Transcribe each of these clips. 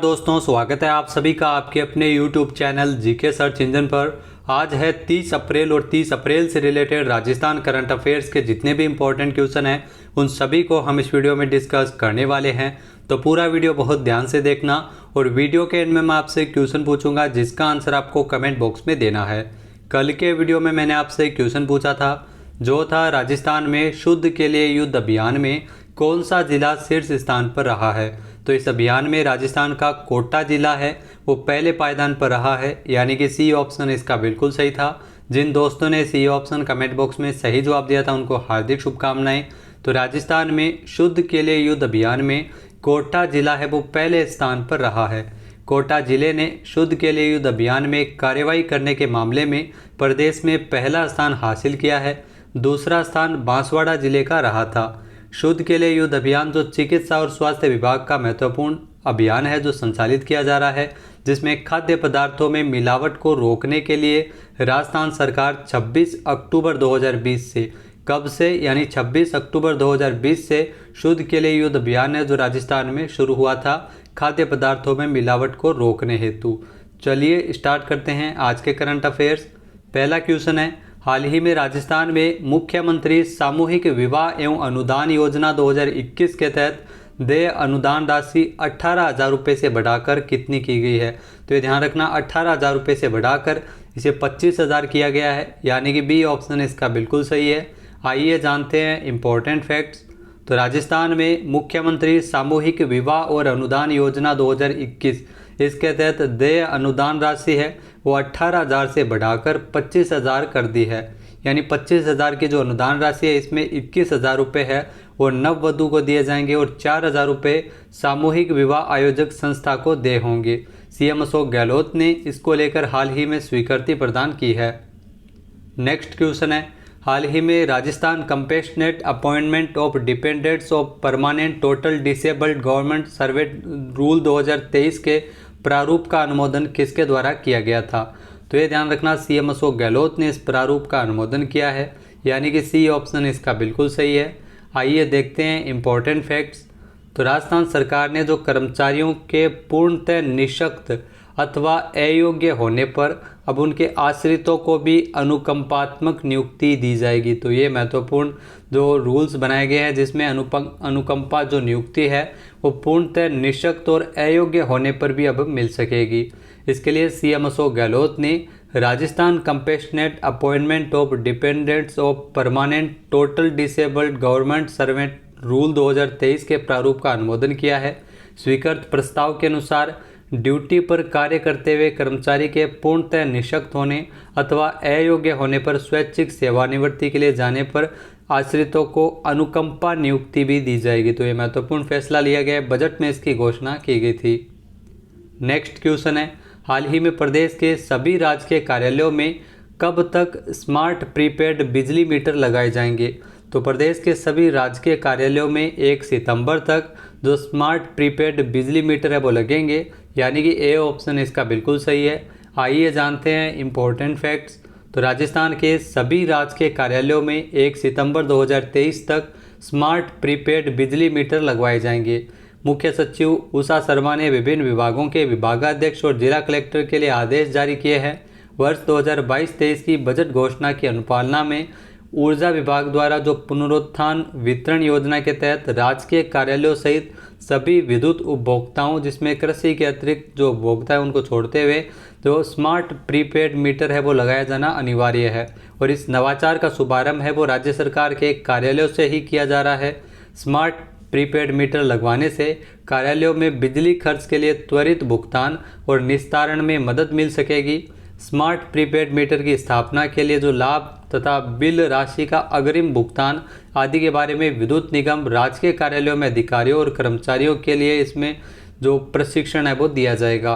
दोस्तों, स्वागत है आप सभी का आपके अपने YouTube channel GK search engine पर। आज है 30 अप्रैल और 30 अप्रैल से रिलेटेड राजस्थान करंट अफेयर्स के जितने भी इंपॉर्टेंट क्वेश्चन हैं उन सभी को हम इस वीडियो में डिस्कस करने वाले हैं। तो पूरा वीडियो बहुत ध्यान से देखना और वीडियो के एंड में मैं आपसे क्वेश्चन पूछूंगा जिसका आंसर आपको कमेंट बॉक्स में देना है। कल के वीडियो में मैंने आपसे क्वेश्चन पूछा था जो था राजस्थान में शुद्ध के लिए युद्ध अभियान में कौन सा जिला शीर्ष स्थान पर रहा है। तो इस अभियान में राजस्थान का कोटा जिला है वो पहले पायदान पर रहा है, यानी कि सी ऑप्शन इसका बिल्कुल सही था। जिन दोस्तों ने सी ऑप्शन कमेंट बॉक्स में सही जवाब दिया था उनको हार्दिक शुभकामनाएं। तो राजस्थान में शुद्ध के लिए युद्ध अभियान में कोटा जिला है वो पहले स्थान पर रहा है। कोटा जिले ने शुद्ध के लिए युद्ध अभियान में कार्रवाई करने के मामले में प्रदेश में पहला स्थान हासिल किया है। दूसरा स्थान बांसवाड़ा जिले का रहा था। शुद्ध के लिए युद्ध अभियान जो चिकित्सा और स्वास्थ्य विभाग का महत्वपूर्ण अभियान है जो संचालित किया जा रहा है, जिसमें खाद्य पदार्थों में मिलावट को रोकने के लिए राजस्थान सरकार 26 अक्टूबर 2020 से कब से यानी 26 अक्टूबर 2020 से शुद्ध के लिए युद्ध अभियान है जो राजस्थान में शुरू हुआ था खाद्य पदार्थों में मिलावट को रोकने हेतु। चलिए स्टार्ट करते हैं आज के करंट अफेयर्स। पहला क्वेश्चन है, हाल ही में राजस्थान में मुख्यमंत्री सामूहिक विवाह एवं अनुदान योजना 2021 के तहत देय अनुदान राशि 18,000 रुपये से बढ़ाकर कितनी की गई है। तो ये ध्यान रखना 18,000 रुपये से बढ़ाकर इसे 25,000 किया गया है, यानी कि बी ऑप्शन इसका बिल्कुल सही है। आइए जानते हैं इम्पोर्टेंट फैक्ट्स। तो राजस्थान में मुख्यमंत्री सामूहिक विवाह और अनुदान योजना 2021 इसके तहत देय अनुदान राशि है वो 18,000 से बढ़ाकर 25,000 कर दी है, यानी 25,000 की जो अनुदान राशि है इसमें 21,000 रुपये है वो नववधु को दिए जाएंगे और 4,000 रुपये सामूहिक विवाह आयोजक संस्था को दे होंगे। सीएम अशोक गहलोत ने इसको लेकर हाल ही में स्वीकृति प्रदान की है। नेक्स्ट क्वेश्चन है, हाल ही में Rajasthan compassionate appointment of dependents of permanent total disabled government servant rule 2023 के प्रारूप का अनुमोदन किसके द्वारा किया गया था। तो ये ध्यान रखना सीएम अशोक गहलोत ने इस प्रारूप का अनुमोदन किया है, यानी कि सी ऑप्शन इसका बिल्कुल सही है। आइए देखते हैं इम्पोर्टेंट फैक्ट्स। तो राजस्थान सरकार ने जो कर्मचारियों के पूर्णतः निःशक्त अथवा अयोग्य होने पर अब उनके आश्रितों को भी अनुकंपात्मक नियुक्ति दी जाएगी। तो ये महत्वपूर्ण जो रूल्स बनाए गए हैं जिसमें अनुकंपा जो नियुक्ति है वो पूर्णतः निःशक्त और अयोग्य होने पर भी अब मिल सकेगी। इसके लिए सीएम अशोक गहलोत ने Rajasthan compassionate appointment of dependents of permanent total disabled government servant rule 2023 के प्रारूप का अनुमोदन किया है। स्वीकृत प्रस्ताव के अनुसार ड्यूटी पर कार्य करते हुए कर्मचारी के पूर्णतः निःशक्त होने अथवा अयोग्य होने पर स्वैच्छिक सेवानिवृत्ति के लिए जाने पर आश्रितों को अनुकंपा नियुक्ति भी दी जाएगी। तो ये महत्वपूर्ण फैसला लिया गया है, बजट में इसकी घोषणा की गई थी। नेक्स्ट क्वेश्चन है, हाल ही में प्रदेश के सभी राजकीय कार्यालयों में कब तक स्मार्ट प्रीपेड बिजली मीटर लगाए जाएंगे। तो प्रदेश के सभी राजकीय कार्यालयों में 1 सितंबर तक जो स्मार्ट प्रीपेड बिजली मीटर है वो लगेंगे, यानी कि ए ऑप्शन इसका बिल्कुल सही है। आइए जानते हैं इम्पोर्टेंट फैक्ट्स। तो राजस्थान के सभी राजकीय कार्यालयों में 1 सितंबर 2023 तक स्मार्ट प्रीपेड बिजली मीटर लगवाए जाएंगे। मुख्य सचिव उषा शर्मा ने विभिन्न विभागों के विभागाध्यक्ष और जिला कलेक्टर के लिए आदेश जारी किए हैं। वर्ष 2022-23 की बजट घोषणा की अनुपालना में ऊर्जा विभाग द्वारा जो पुनरुत्थान वितरण योजना के तहत राजकीय कार्यालयों सहित सभी विद्युत उपभोक्ताओं जिसमें कृषि के अतिरिक्त जो उपभोक्ता है उनको छोड़ते हुए जो स्मार्ट प्रीपेड मीटर है वो लगाया जाना अनिवार्य है। और इस नवाचार का शुभारंभ है वो राज्य सरकार के कार्यालयों से ही किया जा रहा है। स्मार्ट प्रीपेड मीटर लगवाने से कार्यालयों में बिजली खर्च के लिए त्वरित भुगतान और निस्तारण में मदद मिल सकेगी। स्मार्ट प्रीपेड मीटर की स्थापना के लिए जो लाभ तथा बिल राशि का अग्रिम भुगतान आदि के बारे में विद्युत निगम राजकीय कार्यालयों में अधिकारियों और कर्मचारियों के लिए इसमें जो प्रशिक्षण है वो दिया जाएगा।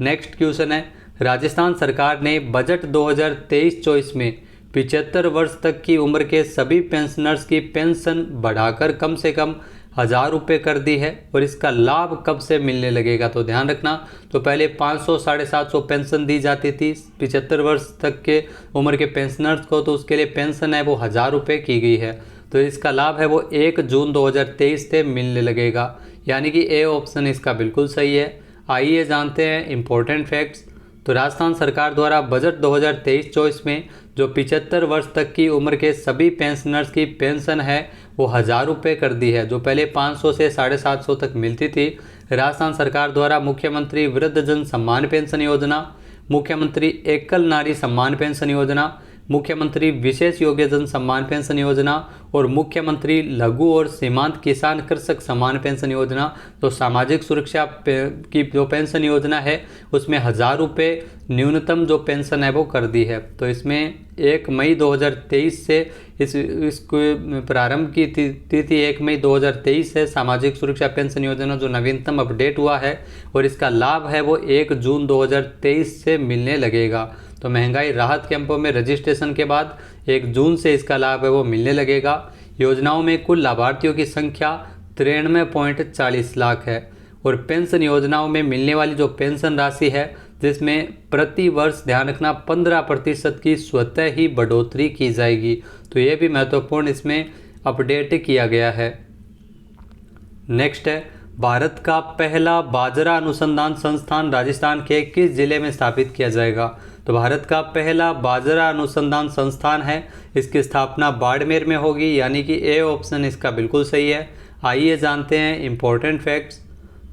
नेक्स्ट क्वेश्चन है, राजस्थान सरकार ने बजट 2023-24 में 75 वर्ष तक की उम्र के सभी पेंशनर्स की पेंशन बढ़ाकर कम से कम 1,000 रुपये कर दी है और इसका लाभ कब से मिलने लगेगा। तो ध्यान रखना, तो पहले 500 750 पेंशन दी जाती थी 75 वर्ष तक के उम्र के पेंशनर्स को, तो उसके लिए पेंशन है वो 1,000 रुपये की गई है। तो इसका लाभ है वो 1 जून 2023 से मिलने लगेगा, यानी कि ए ऑप्शन इसका बिल्कुल सही है। आइए जानते हैं इम्पोर्टेंट फैक्ट्स। तो राजस्थान सरकार द्वारा बजट 2023-24 में जो 75 वर्ष तक की उम्र के सभी पेंशनर्स की पेंशन है वो 1000 रुपये कर दी है, जो पहले 500 से 750 तक मिलती थी। राजस्थान सरकार द्वारा मुख्यमंत्री वृद्धजन सम्मान पेंशन योजना, मुख्यमंत्री एकल नारी सम्मान पेंशन योजना, मुख्यमंत्री विशेष योग्यजन सम्मान पेंशन योजना और मुख्यमंत्री लघु और सीमांत किसान कृषक सम्मान पेंशन योजना, तो सामाजिक सुरक्षा की जो पेंशन योजना है उसमें 1000 रुपये न्यूनतम जो पेंशन है वो कर दी है। तो इसमें 1 मई 2023 से इसको प्रारंभ की तिथि 1 मई 2023 है। सामाजिक सुरक्षा पेंशन योजना जो नवीनतम अपडेट हुआ है और इसका लाभ है वो 1 जून 2023 से मिलने लगेगा। तो महंगाई राहत कैंपों में रजिस्ट्रेशन के बाद 1 जून से इसका लाभ है वो मिलने लगेगा। योजनाओं में कुल लाभार्थियों की संख्या 93.40 लाख है और पेंशन योजनाओं में मिलने वाली जो पेंशन राशि है जिसमें प्रति वर्ष ध्यान रखना 15% की स्वतः ही बढ़ोतरी की जाएगी। तो ये भी महत्वपूर्ण इसमें अपडेट किया गया है। नेक्स्ट है, भारत का पहला बाजरा अनुसंधान संस्थान राजस्थान के किस जिले में स्थापित किया जाएगा? तो भारत का पहला बाजरा अनुसंधान संस्थान है, इसकी स्थापना बाड़मेर में होगी, यानी कि ए ऑप्शन इसका बिल्कुल सही है। आइए जानते हैं इम्पोर्टेंट फैक्ट्स।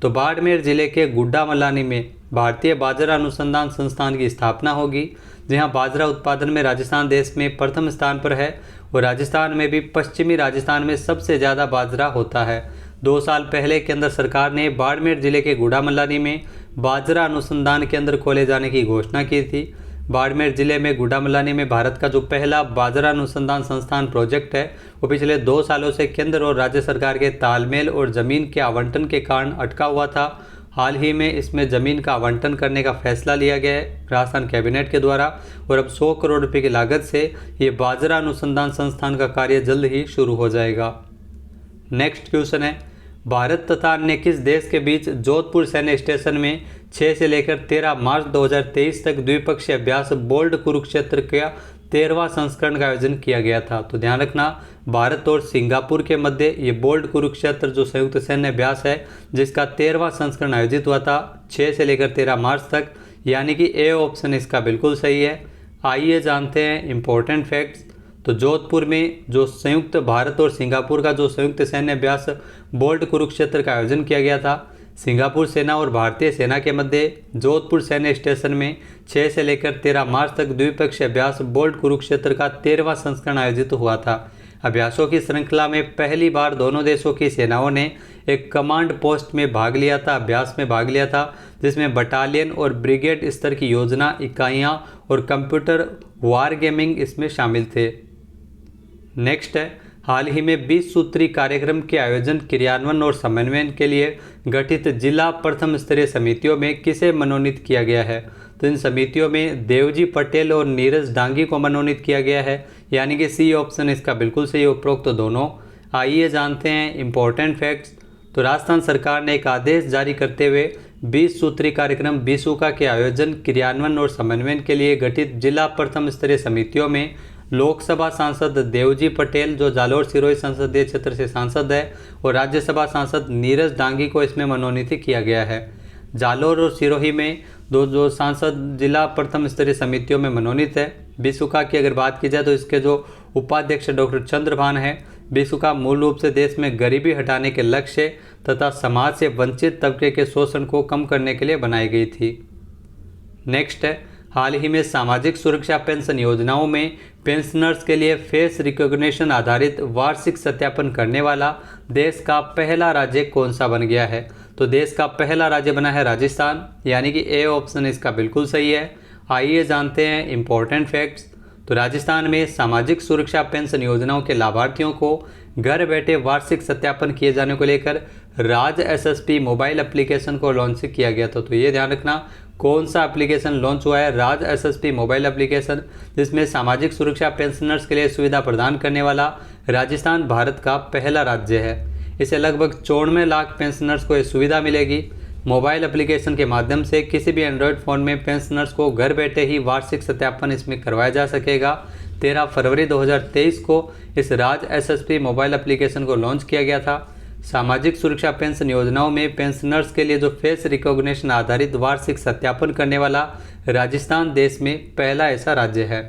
तो बाड़मेर जिले के गुड्डामलानी में भारतीय बाजरा अनुसंधान संस्थान की स्थापना होगी, जहां बाजरा उत्पादन में राजस्थान देश में प्रथम स्थान पर है और राजस्थान में भी पश्चिमी राजस्थान में सबसे ज़्यादा बाजरा होता है। 2 साल पहले केंद्र सरकार ने बाड़मेर जिले के गुड्डामलानी में बाजरा अनुसंधान केंद्र खोले जाने की घोषणा की थी। बाड़मेर जिले में गुड्डामलानी में भारत का जो पहला बाजरा अनुसंधान संस्थान प्रोजेक्ट है वो पिछले 2 सालों से केंद्र और राज्य सरकार के तालमेल और ज़मीन के आवंटन के कारण अटका हुआ था। हाल ही में इसमें ज़मीन का आवंटन करने का फैसला लिया गया है राजस्थान कैबिनेट के द्वारा और अब 100 करोड़ रुपये की लागत से ये बाजरा अनुसंधान संस्थान का कार्य जल्द ही शुरू हो जाएगा। नेक्स्ट क्वेश्चन है, भारत तथा अन्य किस देश के बीच जोधपुर सैन्य स्टेशन में 6 से लेकर 13 मार्च 2023 तक द्विपक्षीय अभ्यास बोल्ड कुरुक्षेत्र का 13वां संस्करण का आयोजन किया गया था? तो ध्यान रखना, भारत और सिंगापुर के मध्य ये बोल्ड कुरुक्षेत्र जो संयुक्त सैन्य अभ्यास है जिसका 13वां संस्करण आयोजित हुआ था 6 से लेकर 13 मार्च तक, यानी कि ए ऑप्शन इसका बिल्कुल सही है। आइए जानते हैं इम्पोर्टेंट फैक्ट्स। तो जोधपुर में जो संयुक्त भारत और सिंगापुर का जो संयुक्त सैन्य अभ्यास बोल्ड कुरुक्षेत्र का आयोजन किया गया था, सिंगापुर सेना और भारतीय सेना के मध्य जोधपुर सैन्य स्टेशन में 6 से लेकर 13 मार्च तक द्विपक्षीय अभ्यास बोल्ड कुरुक्षेत्र का 13वां संस्करण आयोजित हुआ था। अभ्यासों की श्रृंखला में पहली बार दोनों देशों की सेनाओं ने एक कमांड पोस्ट में भाग लिया था, अभ्यास में भाग लिया था, जिसमें बटालियन और ब्रिगेड स्तर की योजना इकाइयाँ और कंप्यूटर वार गेमिंग इसमें शामिल थे। नेक्स्ट है, हाल ही में 20 सूत्री कार्यक्रम के आयोजन, क्रियान्वयन और समन्वयन के लिए गठित जिला प्रथम स्तरीय समितियों में किसे मनोनीत किया गया है? तो इन समितियों में देवजी पटेल और नीरज डांगी को मनोनीत किया गया है, यानी कि सी ऑप्शन इसका बिल्कुल सही, उपरोक्त तो दोनों। आइए जानते हैं इम्पोर्टेंट फैक्ट्स। तो राजस्थान सरकार ने एक आदेश जारी करते हुए 20 सूत्री कार्यक्रम बीसूका के आयोजन, क्रियान्वयन और समन्वयन के लिए गठित जिला प्रथम स्तरीय समितियों में लोकसभा सांसद देवजी पटेल जो जालोर सिरोही संसदीय क्षेत्र से सांसद है और राज्यसभा सांसद नीरज डांगी को इसमें मनोनीत किया गया है। जालोर और सिरोही में जो सांसद जिला प्रथम स्तरीय समितियों में मनोनीत है। बीसूका की अगर बात की जाए तो इसके जो उपाध्यक्ष डॉक्टर चंद्रभान है। बीसूका मूल रूप से देश में गरीबी हटाने के लक्ष्य तथा समाज से वंचित तबके के शोषण को कम करने के लिए बनाई गई थी। नेक्स्ट है, हाल ही में सामाजिक सुरक्षा पेंशन योजनाओं में पेंशनर्स के लिए फेस रिकॉग्निशन आधारित वार्षिक सत्यापन करने वाला देश का पहला राज्य कौन सा बन गया है? तो देश का पहला राज्य बना है राजस्थान, यानी कि ए ऑप्शन इसका बिल्कुल सही है। आइए जानते हैं इम्पोर्टेंट फैक्ट्स। तो राजस्थान में सामाजिक सुरक्षा पेंशन योजनाओं के लाभार्थियों को घर बैठे वार्षिक सत्यापन किए जाने को लेकर राज एसएसपी मोबाइल एप्लीकेशन को लॉन्च किया गया था। तो ये ध्यान रखना, कौन सा एप्लीकेशन लॉन्च हुआ है? राज एसएसपी मोबाइल एप्लीकेशन, जिसमें सामाजिक सुरक्षा पेंशनर्स के लिए सुविधा प्रदान करने वाला राजस्थान भारत का पहला राज्य है। इसे लगभग 94 लाख पेंशनर्स को ये सुविधा मिलेगी। मोबाइल एप्लीकेशन के माध्यम से किसी भी एंड्रॉयड फ़ोन में पेंशनर्स को घर बैठे ही वार्षिक सत्यापन इसमें करवाया जा सकेगा। 13 फरवरी 2023 को इस राज एसएसपी मोबाइल एप्लीकेशन को लॉन्च किया गया था। सामाजिक सुरक्षा पेंशन योजनाओं में पेंशनर्स के लिए जो फेस रिकॉग्निशन आधारित वार्षिक सत्यापन करने वाला राजस्थान देश में पहला ऐसा राज्य है।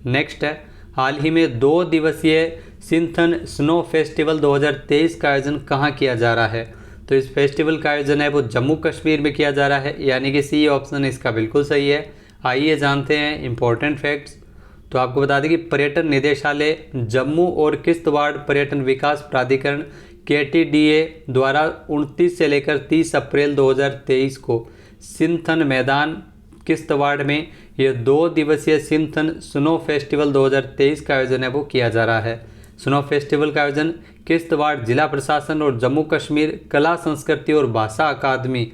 नेक्स्ट है, हाल ही में 2 दिवसीय सिंथन स्नो फेस्टिवल 2023 का आयोजन कहाँ किया जा रहा है? तो इस फेस्टिवल का आयोजन है वो जम्मू कश्मीर में किया जा रहा है, यानी कि सी ऑप्शन इसका बिल्कुल सही है। आइए जानते हैं इम्पोर्टेंट फैक्ट्स। तो आपको बता दें कि पर्यटन निदेशालय जम्मू और किश्तवाड़ पर्यटन विकास प्राधिकरण KTDA द्वारा 29 से लेकर 30 अप्रैल 2023 को सिंथन मैदान किश्तवाड़ में ये 2 दिवसीय सिंथन स्नो फेस्टिवल 2023 का आयोजन है वो किया जा रहा है। स्नो फेस्टिवल का आयोजन किश्तवाड़ जिला प्रशासन और जम्मू कश्मीर कला संस्कृति और भाषा अकादमी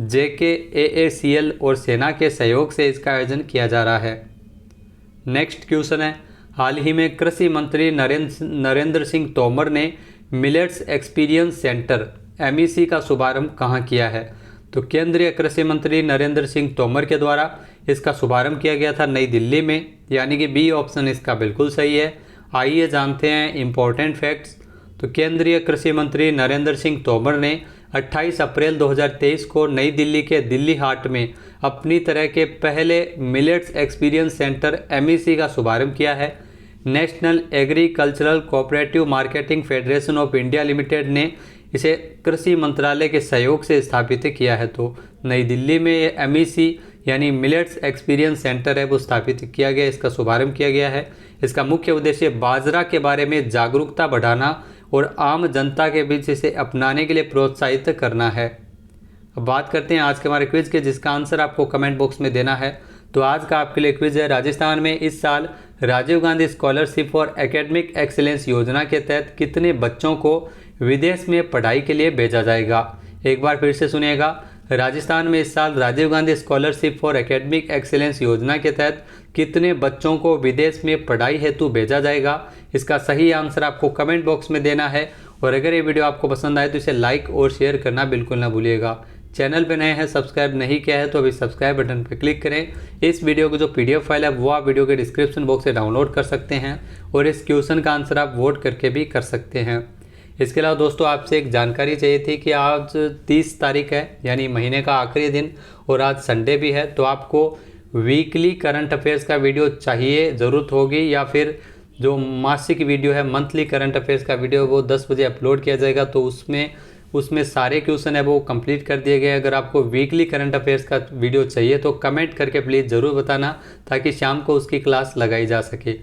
JKAACL और सेना के सहयोग से इसका आयोजन किया जा रहा है। नेक्स्ट क्वेश्चन है, हाल ही में कृषि मंत्री नरेंद्र सिंह तोमर ने मिलेट्स एक्सपीरियंस सेंटर MEC का शुभारंभ कहाँ किया है? तो केंद्रीय कृषि मंत्री नरेंद्र सिंह तोमर के द्वारा इसका शुभारंभ किया गया था नई दिल्ली में, यानी कि बी ऑप्शन इसका बिल्कुल सही है। आइए जानते हैं इम्पोर्टेंट फैक्ट्स। तो केंद्रीय कृषि मंत्री नरेंद्र सिंह तोमर ने 28 अप्रैल 2023 को नई दिल्ली के दिल्ली हाट में अपनी तरह के पहले मिलेट्स एक्सपीरियंस सेंटर MEC का शुभारंभ किया है। National agricultural cooperative marketing federation of India limited ने इसे कृषि मंत्रालय के सहयोग से स्थापित किया है। तो नई दिल्ली में ये MEC यानी मिलेट्स एक्सपीरियंस सेंटर है वो स्थापित किया गया, इसका शुभारंभ किया गया है। इसका मुख्य उद्देश्य बाजरा के बारे में जागरूकता बढ़ाना और आम जनता के बीच इसे अपनाने के लिए प्रोत्साहित करना है। अब बात करते हैं आज के हमारे क्विज के, जिसका आंसर आपको कमेंट बॉक्स में देना है। तो आज का आपके लिए क्विज है, राजस्थान में इस साल Rajiv Gandhi scholarship for academic excellence योजना के तहत कितने बच्चों को विदेश में पढ़ाई के लिए भेजा जाएगा? एक बार फिर से सुनिएगा, राजस्थान में इस साल Rajiv Gandhi scholarship for academic excellence योजना के तहत कितने बच्चों को विदेश में पढ़ाई हेतु भेजा जाएगा? इसका सही आंसर आपको कमेंट बॉक्स में देना है। और अगर ये वीडियो आपको पसंद आए तो इसे लाइक और शेयर करना बिल्कुल ना भूलिएगा। चैनल पे नए हैं, सब्सक्राइब नहीं किया है तो अभी सब्सक्राइब बटन पर क्लिक करें। इस वीडियो की जो PDF फाइल है वो आप वीडियो के डिस्क्रिप्शन बॉक्स से डाउनलोड कर सकते हैं और इस क्वेश्चन का आंसर आप वोट करके भी कर सकते हैं। इसके अलावा दोस्तों आपसे एक जानकारी चाहिए थी कि आज 30 तारीख है, यानी महीने का आखिरी दिन, और आज संडे भी है। तो आपको वीकली करंट अफेयर्स का वीडियो चाहिए, ज़रूरत होगी, या फिर जो मासिक वीडियो है मंथली करंट अफेयर्स का वीडियो वो 10 बजे अपलोड किया जाएगा। तो उसमें सारे क्वेश्चन है वो कंप्लीट कर दिए गए। अगर आपको वीकली करंट अफेयर्स का वीडियो चाहिए तो कमेंट करके प्लीज़ ज़रूर बताना, ताकि शाम को उसकी क्लास लगाई जा सके।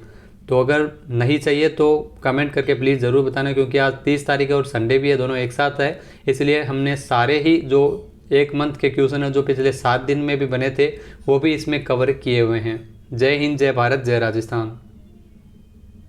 तो अगर नहीं चाहिए तो कमेंट करके प्लीज़ ज़रूर बताना, क्योंकि आज 30 तारीख है और संडे भी है, दोनों एक साथ है, इसलिए हमने सारे ही जो एक मंथ के क्वेश्चन है जो पिछले 7 दिन में भी बने थे वो भी इसमें कवर किए हुए हैं। जय हिंद, जय भारत, जय राजस्थान।